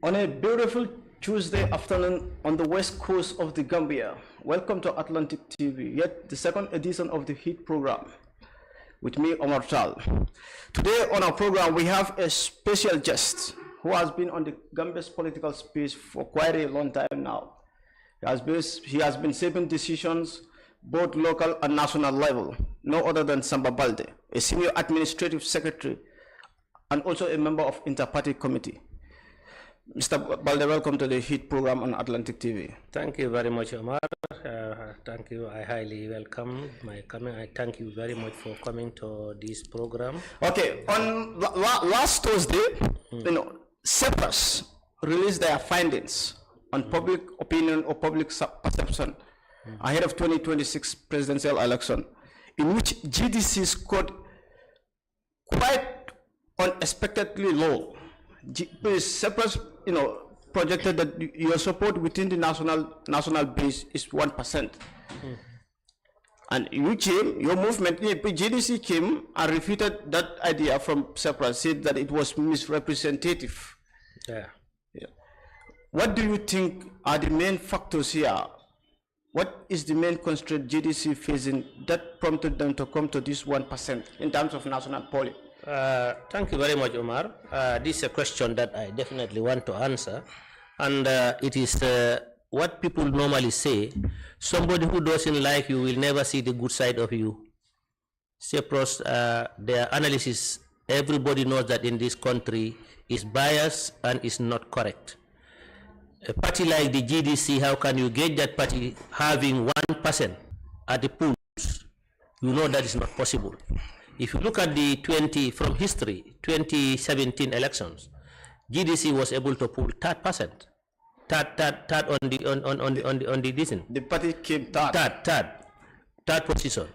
On a beautiful Tuesday afternoon on the west coast of the Gambia, welcome to Atlantic TV, yet the second edition of the HIT program with me, Omar Taal. Today on our program, we have a special guest who has been on the Gambia's political space for quite a long time now. He has been shaping decisions both local and national level, no other than Samba Baldeh, a senior administrative secretary and also a member of Inter-Party Committee. Mr. Baldeh, welcome to the HIT program on Atlantic TV. Thank you very much, Omar. Thank you. I highly welcome my coming. I thank you very much for coming to this program. Okay, on last Thursday, Cyprus released their findings on public opinion or public perception ahead of 2026 presidential election, in which GDC scored quite unexpectedly low. Cyprus, projected that your support within the national base is 1%. And you came, your movement, GDC came and refuted that idea from Cyprus, said that it was misrepresentative. Yeah. What do you think are the main factors here? What is the main constraint GDC facing that prompted them to come to this 1% in terms of national polling? Thank you very much, Omar. This is a question that I definitely want to answer. And it is what people normally say, somebody who doesn't like you will never see the good side of you. Cyprus, their analysis, everybody knows that in this country is biased and is not correct. A party like the GDC, how can you get that party having 1% at the polls? You know that is not possible. If you look at the 2017 elections, GDC was able to pull third on the decision. The party came third position.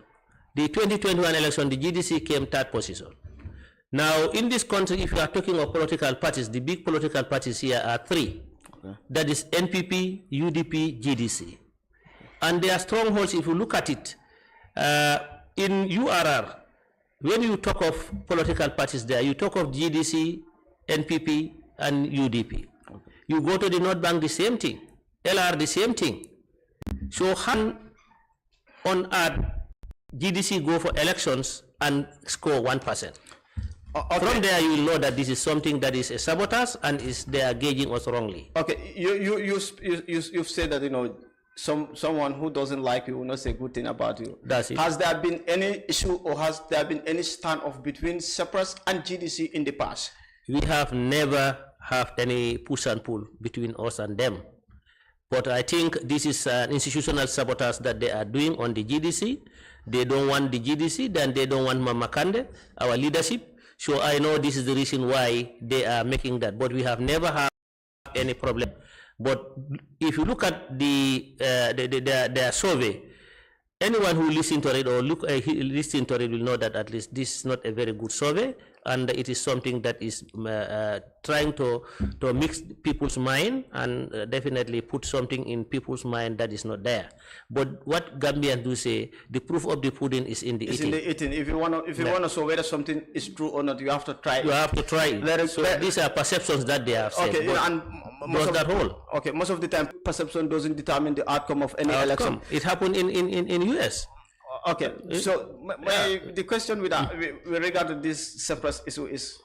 The 2021 election, the GDC came third position. Now, in this country, if you are talking of political parties, the big political parties here are three. Okay. That is NPP, UDP, GDC. And their strongholds, if you look at it, in URR, when you talk of political parties there, you talk of GDC, NPP, and UDP. Okay. You go to the North Bank, the same thing. LR, the same thing. So how on earth GDC go for elections and score 1%? Okay. From there, you will know that this is something that is a sabotage and they are gauging us wrongly. Okay, you've said that someone who doesn't like you will not say good thing about you. That's it. Has there been any issue or has there been any standoff between Cyprus and GDC in the past? We have never had any push and pull between us and them. But I think this is an institutional sabotage that they are doing on the GDC. They don't want the GDC, then they don't want Mama Kande, our leadership. So I know this is the reason why they are making that. But we have never had any problem. But if you look at their survey, anyone who listens to it or listen to it will know that at least this is not a very good survey, and it is something that is trying to mix people's mind and definitely put something in people's mind that is not there. But what Gambians do say, the proof of the pudding is in the eating. In the eating. If you want to show whether something is true or not, you have to try it. You have to try it. So these are perceptions that they have said. Okay, and most of the time, perception doesn't determine the outcome of any election. It happened in US. Okay, so the question with regard to this Cyprus issue is,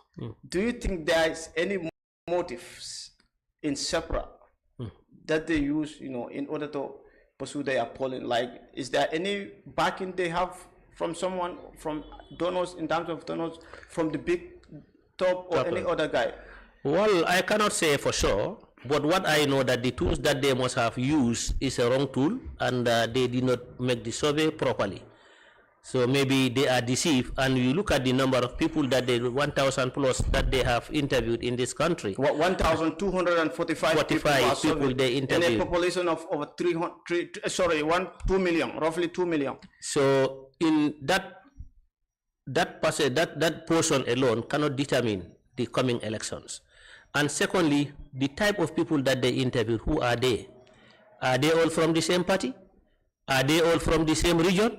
do you think there is any motives in Cyprus that they use, in order to pursue their polling? Like, is there any backing they have from someone, from donors, in terms of donors, from the big top or any other guy? Well, I cannot say for sure. But what I know that the tools that they must have used is a wrong tool, and they did not make the survey properly. So maybe they are deceived, and you look at the number of people that 1,000 plus that they have interviewed in this country. 1,245 people they interviewed. In a population of over 2 million, roughly 2 million. So in that portion alone cannot determine the coming elections. And secondly, the type of people that they interviewed, who are they? Are they all from the same party? Are they all from the same region?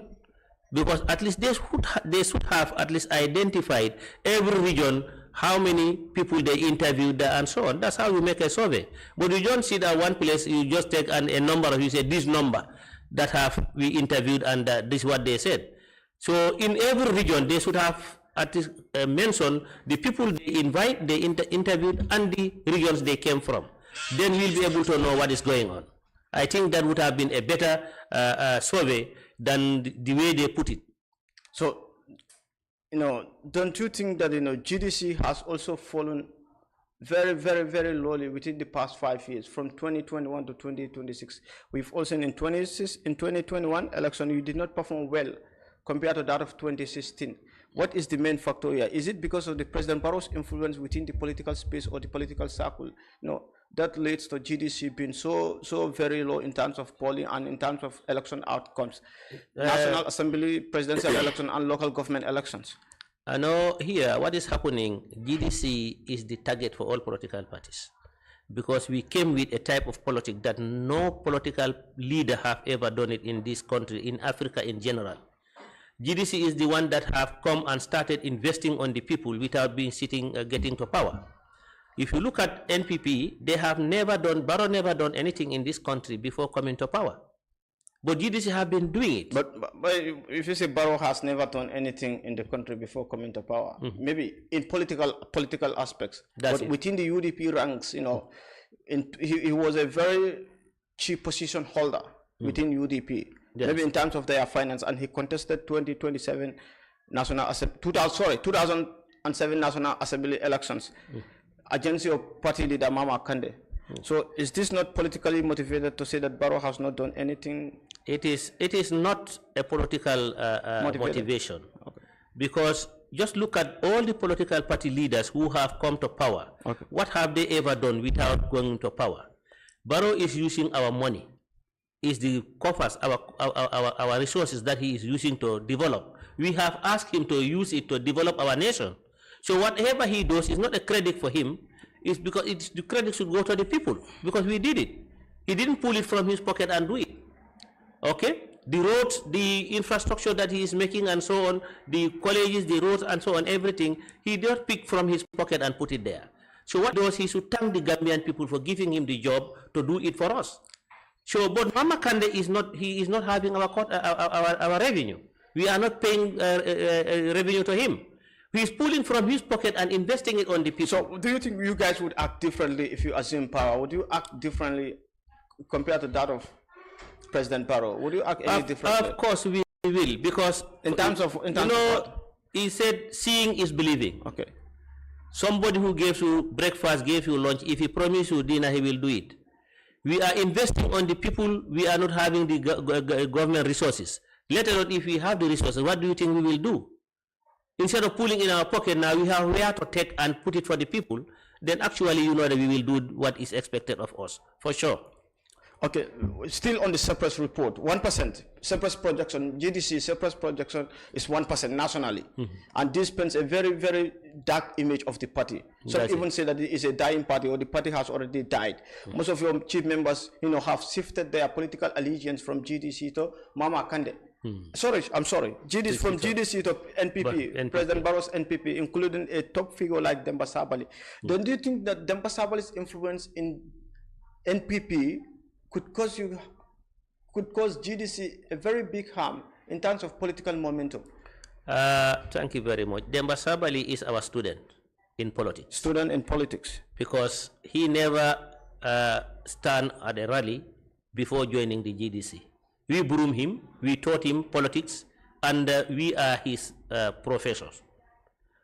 Because at least they should have at least identified every region how many people they interviewed and so on. That's how you make a survey. But you don't sit at one place, you just take a number of, you say this number that have we interviewed and this is what they said. So in every region, they should have at least mention the people they invite, they interviewed, and the regions they came from. Then we'll be able to know what is going on. I think that would have been a better survey than the way they put it. So, don't you think that, GDC has also fallen very, very, very lowly within the past 5 years, from 2021 to 2026? We've also in 2021 election, you did not perform well compared to that of 2016. What is the main factor here? Is it because of the President Barrow's influence within the political space or the political circle? That leads to GDC being so very low in terms of polling and in terms of election outcomes, National Assembly, presidential election, and local government elections. I know here what is happening. GDC is the target for all political parties, because we came with a type of politics that no political leader have ever done it in this country, in Africa in general. GDC is the one that have come and started investing on the people without being getting to power. If you look at NPP, they have Barrow never done anything in this country before coming to power. But GDC have been doing it. But if you say Barrow has never done anything in the country before coming to power, maybe in political aspects, but within the UDP ranks, he was a very chief position holder within UDP. Yes. Maybe in terms of their finance, and he contested 2007 National Assembly elections against your party leader Mama Kande. So is this not politically motivated to say that Barrow has not done anything? It is not a political motivation, because just look at all the political party leaders who have come to power. What have they ever done without going to power? Barrow is using our money, is the coffers, our resources that he is using to develop. We have asked him to use it to develop our nation. So whatever he does is not a credit for him, it's because the credit should go to the people, because we did it. He didn't pull it from his pocket and do it. Okay? The roads, the infrastructure that he is making and so on, the colleges, the roads and so on, everything, he did pick from his pocket and put it there. So what does he should thank the Gambian people for giving him the job to do it for us. So, but Mama Kande is not having our revenue. We are not paying revenue to him. He is pulling from his pocket and investing it on the people. So, do you think you guys would act differently if you assume power? Would you act differently compared to that of President Barrow? Would you act any differently? Of course, we will, because in terms of he said, seeing is believing. Okay. Somebody who gives you breakfast, gave you lunch, if he promises you dinner, he will do it. We are investing on the people. We are not having the government resources. Let alone if we have the resources, what do you think we will do? Instead of pulling in our pocket, now we have where to take and put it for the people. Then actually, you know that we will do what is expected of us, for sure. Okay, still on the surplus report, 1% surplus projection, GDC surplus projection is 1% nationally. And this paints a very, very dark image of the party. Some even say that it is a dying party, or the party has already died. Most of your chief members, have shifted their political allegiance from GDC to Mama Kande. I'm sorry. GDC, from GDC to NPP, President Barrow's NPP, including a top figure like Demba Sabali. Don't you think that Demba Sabali's influence in NPP could cause GDC a very big harm in terms of political momentum? Thank you very much. Demba Sabali is our student in politics. Student in politics. Because he never stand at a rally before joining the GDC. We broom him, we taught him politics, and we are his professors.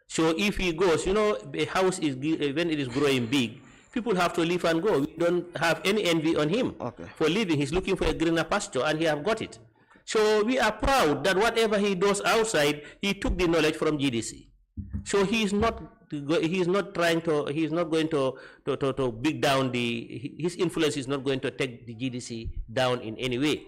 So if he goes, a house is, when it is growing big, people have to leave and go. We don't have any envy on him for leaving. He's looking for a greener pasture, and he have got it. So we are proud that whatever he does outside, he took the knowledge from GDC. So he is not going to big down his influence is not going to take the GDC down in any way.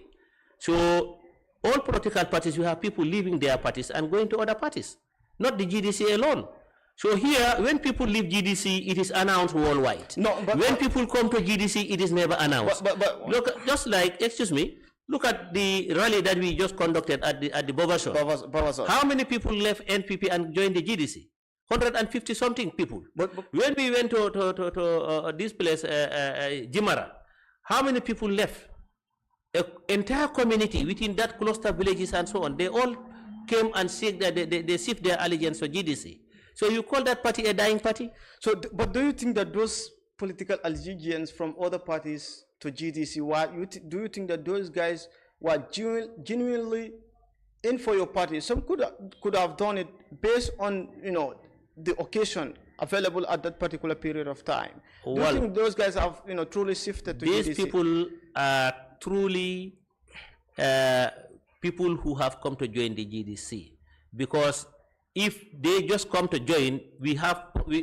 So all political parties, we have people leaving their parties and going to other parties, not the GDC alone. So here, when people leave GDC, it is announced worldwide. When people come to GDC, it is never announced. Look, just like, excuse me, look at the rally that we just conducted at the Bovasor. How many people left NPP and joined the GDC? 150 something people. But when we went to this place, Jimara, how many people left? An entire community within that cluster villages and so on, they all came and said that they shift their allegiance to GDC. So you call that party a dying party? So, but do you think that those political allegiance from other parties to GDC, do you think that those guys were genuinely in for your party? Some could have done it based on, the occasion available at that particular period of time. Do you think those guys have, truly shifted to GDC? These people are truly people who have come to join the GDC, because if they just come to join, we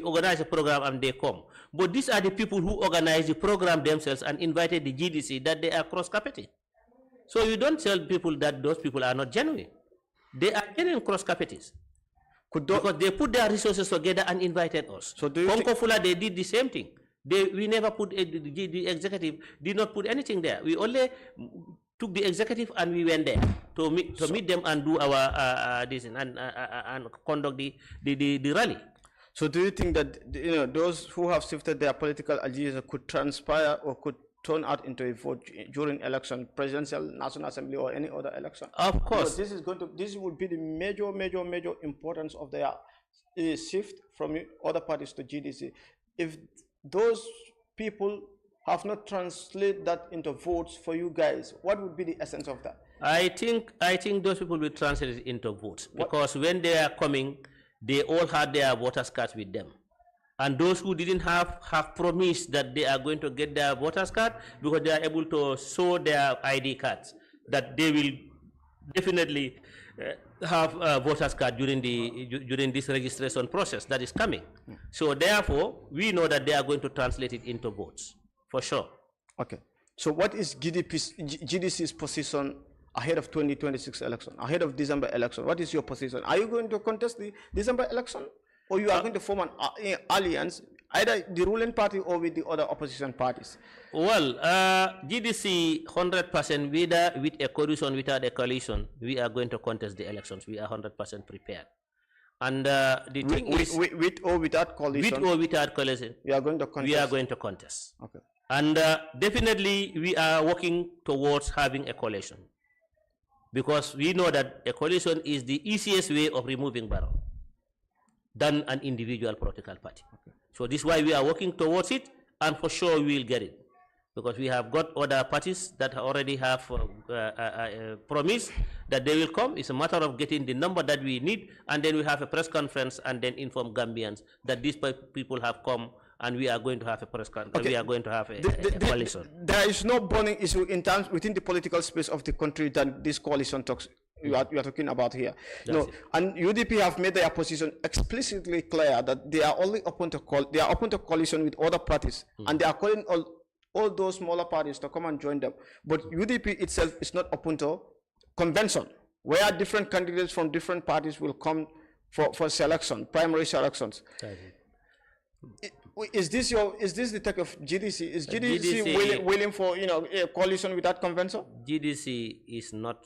organize a program and they come. But these are the people who organize the program themselves and invited the GDC that they are cross-carpeting. So you don't tell people that those people are not genuine. They are genuine cross-carpeters. Because they put their resources together and invited us. So do you Fula, they did the same thing. We never put, the executive did not put anything there. We only took the executive and we went there to meet them and do our this and conduct the rally. So do you think that those who have shifted their political ideas could transpire or could turn out into a vote during election, presidential, national assembly, or any other election? Of course, this would be the major importance of their shift from other parties to GDC. If those people have not translated that into votes for you guys, what would be the essence of that? I think those people will translate it into votes, because when they are coming, they all had their voters cards with them. And those who didn't have promised that they are going to get their voters card, because they are able to show their ID cards, that they will definitely have a voters card during this registration process that is coming. So therefore, we know that they are going to translate it into votes, for sure. Okay. So what is GDC's position ahead of 2026 election, ahead of December election? What is your position? Are you going to contest the December election? Or you are going to form an alliance, either the ruling party or with the other opposition parties? Well, GDC 100%, whether with a coalition, without a coalition, we are going to contest the elections. We are 100% prepared. And the thing is, with or without coalition? With or without coalition, we are going to contest. We are going to contest. Okay. And definitely, we are working towards having a coalition, because we know that a coalition is the easiest way of removing Barrow than an individual political party. Okay. So this is why we are working towards it, and for sure we will get it, because we have got other parties that already have promised that they will come. It's a matter of getting the number that we need, and then we have a press conference and then inform Gambians that these people have come, and we are going to have a press conference. Okay. We are going to have a coalition. There is no burning issue within the political space of the country that this coalition talks. You are talking about here. And UDP have made their position explicitly clear that they are only open to coalition with other parties, and they are calling all those smaller parties to come and join them. But UDP itself is not open to convention, where different candidates from different parties will come for selection, primary selections. Is this the take of GDC? Is GDC willing for a coalition with that convention? GDC is not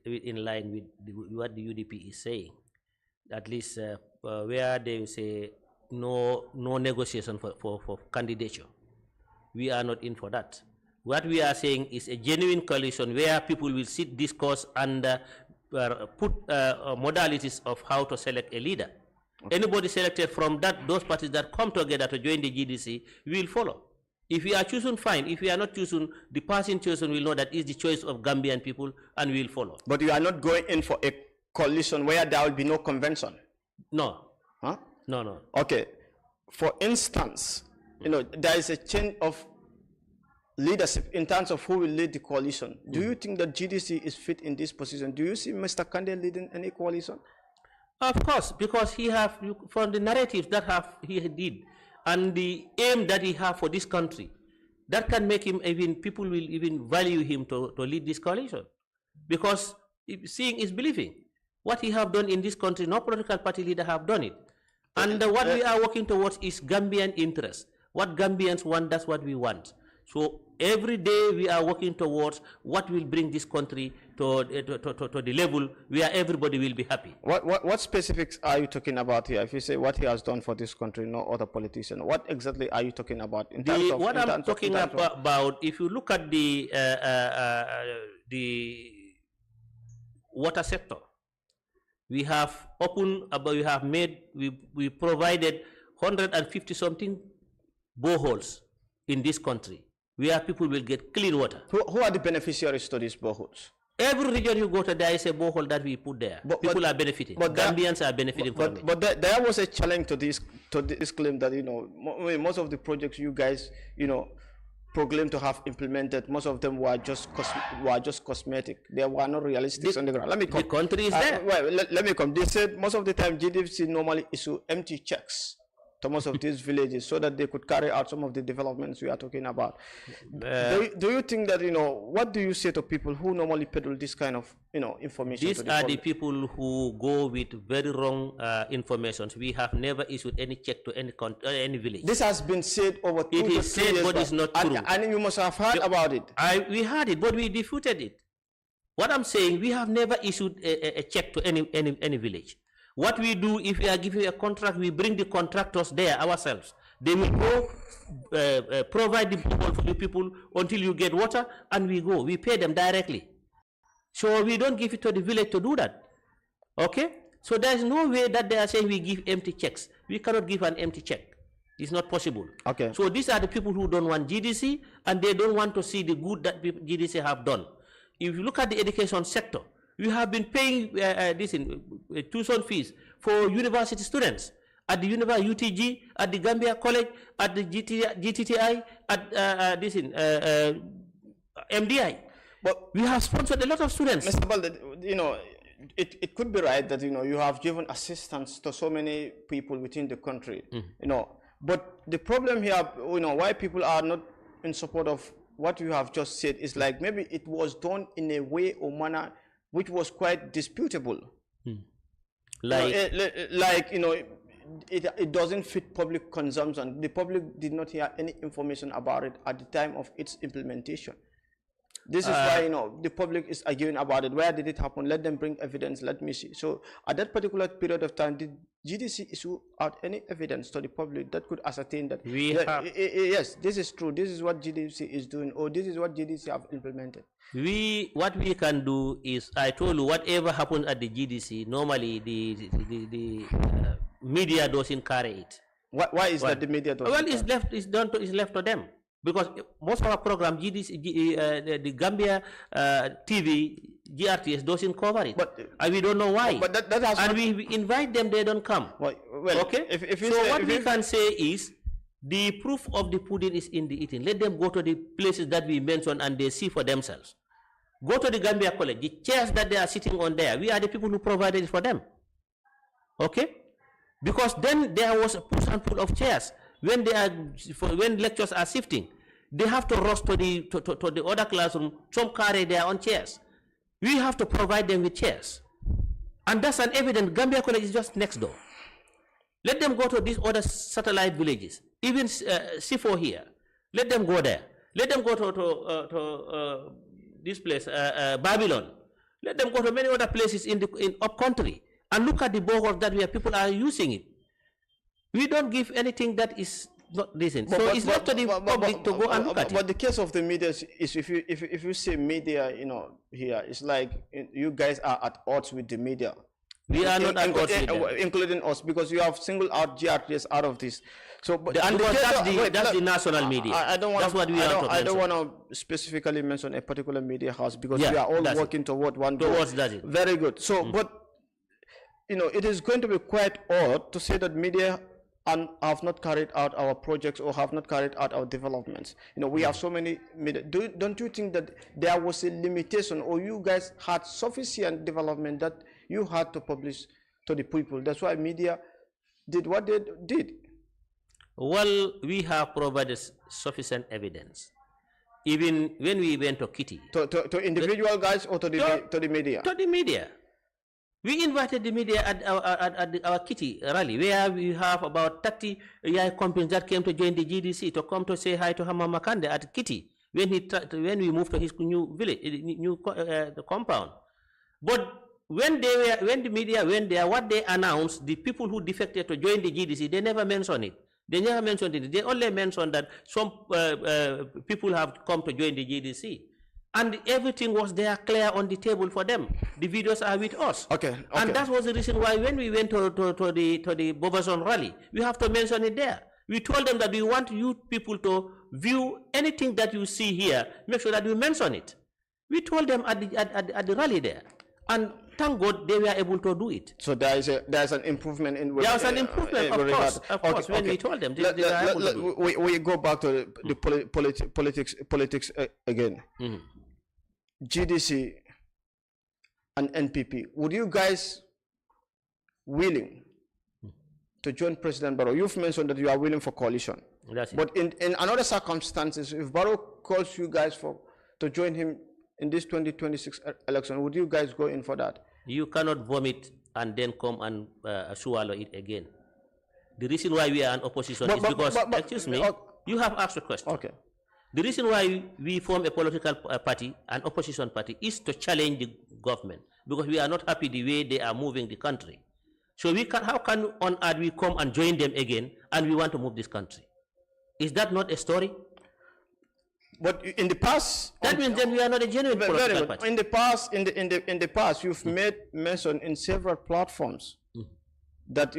in line with what the UDP is saying. At least where they say no negotiation for candidature, we are not in for that. What we are saying is a genuine coalition where people will sit, discuss, and put modalities of how to select a leader. Okay. Anybody selected from those parties that come together to join the GDC, we will follow. If we are chosen, fine. If we are not chosen, the person chosen will know that is the choice of Gambian people, and we will follow. But you are not going in for a coalition where there will be no convention? No. Huh? No. Okay. For instance, there is a change of leadership in terms of who will lead the coalition. Do you think that GDC is fit in this position? Do you see Mr. Kande leading any coalition? Of course, because he have, from the narratives that he did, and the aim that he have for this country, that can make him, people will even value him to lead this coalition. Because seeing is believing. What he have done in this country, no political party leader have done it. And what we are working towards is Gambian interest. What Gambians want, that's what we want. So every day we are working towards what will bring this country to the level where everybody will be happy. What specifics are you talking about here? If you say what he has done for this country, no other politician, what exactly are you talking about? What I'm talking about, if you look at the water sector, we have we provided 150 something boreholes in this country where people will get clean water. Who are the beneficiaries to these boreholes? Every region you go to, there is a borehole that we put there. People are benefiting. But Gambians are benefiting from it. But there was a challenge to this claim that, most of the projects you guys, proclaim to have implemented, most of them were just cosmetic. They were not realistic on the ground. Let me come. The country is there. Let me come. They said most of the time GDC normally issue empty checks to most of these villages so that they could carry out some of the developments we are talking about. Do you think that, what do you say to people who normally peddle this kind of, information? These are the people who go with very wrong information. We have never issued any check to any village. This has been said over 2 It is said, but it's not true. And you must have heard about it. We heard it, but we refuted it. What I'm saying, we have never issued a check to any village. What we do, if we are giving a contract, we bring the contractors there ourselves. They will go provide the people for the people until you get water, and we go. We pay them directly. So we don't give it to the village to do that. Okay? So there is no way that they are saying we give empty checks. We cannot give an empty check. It's not possible. Okay. So these are the people who don't want GDC, and they don't want to see the good that GDC have done. If you look at the education sector, we have been paying tuition fees for university students at the UTG, at the Gambia College, at the GTTI, at MDI. But we have sponsored a lot of students. Mr. Baldeh, it could be right that you have given assistance to so many people within the country, but the problem here, why people are not in support of what you have just said is like maybe it was done in a way or manner which was quite disputable. It doesn't fit public consumption. The public did not hear any information about it at the time of its implementation. This is why the public is arguing about it. Where did it happen? Let them bring evidence. Let me see. So at that particular period of time, did GDC issue out any evidence to the public that could ascertain that yes, this is true, this is what GDC is doing, or this is what GDC have implemented? What we can do is, I told you, whatever happened at the GDC, normally the media doesn't carry it. Why is that the media doesn't? Well, it's left to them. Because most of our program, GDC, the Gambia TV, GRTS doesn't cover it. And we don't know why. But that has and we invite them, they don't come. Well, okay? What we can say is, the proof of the pudding is in the eating. Let them go to the places that we mentioned and they see for themselves. Go to the Gambia College. The chairs that they are sitting on there, we are the people who provided it for them. Okay? Because then there was a push and pull of chairs. When lectures are shifting, they have to rush to the other classroom. Some carry their own chairs. We have to provide them with chairs, and that's an evidence. Gambia College is just next door. Let them go to these other satellite villages, even C4 here. Let them go there. Let them go to this place, Babylon. Let them go to many other places in up country and look at the boreholes that where people are using it. We don't give anything that is not decent. So it's not to the public to go and look at it. But the case of the media is, if you say media, here, it's like you guys are at odds with the media. We are not at odds with them, including us, because you have singled out GRTS out of this. So, that's the national media. I don't want to specifically mention a particular media house, because we are all working toward one goal. Very good. So, but it is going to be quite odd to say that media have not carried out our projects or have not carried out our developments. We have so many media. Don't you think that there was a limitation, or you guys had sufficient development that you had to publish to the people? That's why media did what they did. Well, we have provided sufficient evidence. Even when we went to Kitty. To individual guys or to the media? To the media. We invited the media at our kitty rally, where we have about 30 AI companies that came to join the GDC to come to say hi to Hama Makande at Kitty when we moved to his new village, the compound. But when the media went there, what they announced, the people who defected to join the GDC, they never mentioned it. They never mentioned it. They only mentioned that some people have come to join the GDC. And everything was there clear on the table for them. The videos are with us. Okay. And that was the reason why when we went to the Bobazon rally, we have to mention it there. We told them that we want you people to view anything that you see here, make sure that you mention it. We told them at the rally there. And thank God they were able to do it. So there's an improvement in. There was an improvement, of course, when we told them. We go back to the politics again. Mm-hmm. GDC and NPP. Would you guys willing to join President Barrow? You've mentioned that you are willing for coalition. That's it. But in other circumstances, if Barrow calls you guys to join him in this 2026 election, would you guys go in for that? You cannot vomit and then come and swallow it again. The reason why we are in opposition is because, excuse me, you have asked a question. Okay. The reason why we form a political party, an opposition party, is to challenge the government, because we are not happy the way they are moving the country. So how can on earth we come and join them again and we want to move this country? Is that not a story? But in the past, that means then we are not a genuine political party. In the past, you've made mention in several platforms that